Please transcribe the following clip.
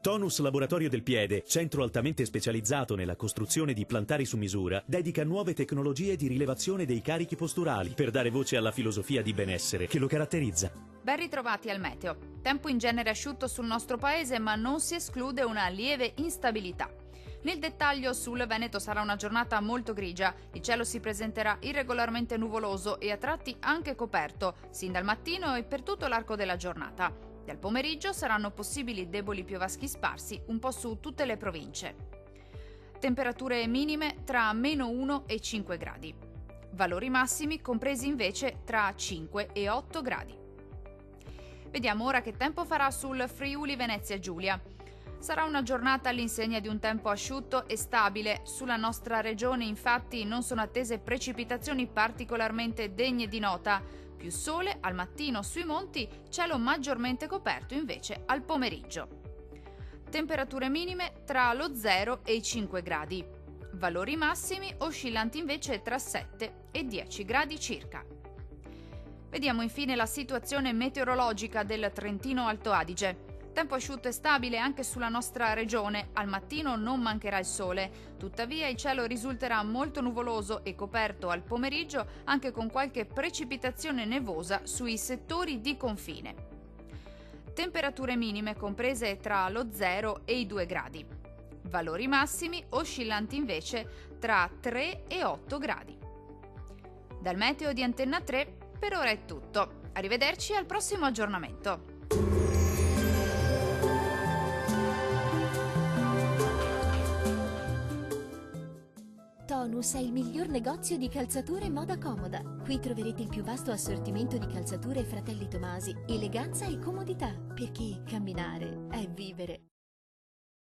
Tonus Laboratorio del Piede, centro altamente specializzato nella costruzione di plantari su misura, dedica nuove tecnologie di rilevazione dei carichi posturali per dare voce alla filosofia di benessere che lo caratterizza. Ben ritrovati al meteo. Tempo in genere asciutto sul nostro paese, ma non si esclude una lieve instabilità. Nel dettaglio, sul Veneto sarà una giornata molto grigia. Il cielo si presenterà irregolarmente nuvoloso e a tratti anche coperto, sin dal mattino e per tutto l'arco della giornata. Dal pomeriggio saranno possibili deboli piovaschi sparsi un po' su tutte le province. Temperature minime tra -1 e 5 gradi. Valori massimi compresi invece tra 5 e 8 gradi. Vediamo ora che tempo farà sul Friuli Venezia Giulia. Sarà una giornata all'insegna di un tempo asciutto e stabile. Sulla nostra regione infatti non sono attese precipitazioni particolarmente degne di nota. Più sole al mattino sui monti, cielo maggiormente coperto invece al pomeriggio. Temperature minime tra lo 0 e i 5 gradi. Valori massimi oscillanti invece tra 7 e 10 gradi circa. Vediamo infine la situazione meteorologica del Trentino Alto Adige. Tempo asciutto e stabile anche sulla nostra regione, al mattino non mancherà il sole, tuttavia il cielo risulterà molto nuvoloso e coperto al pomeriggio anche con qualche precipitazione nevosa sui settori di confine. Temperature minime comprese tra lo 0 e i 2 gradi. Valori massimi oscillanti invece tra 3 e 8 gradi. Dal meteo di Antenna 3 per ora è tutto. Arrivederci al prossimo aggiornamento. Tonus è il miglior negozio di calzature e moda comoda. Qui troverete il più vasto assortimento di calzature Fratelli Tomasi, eleganza e comodità, perché camminare è vivere.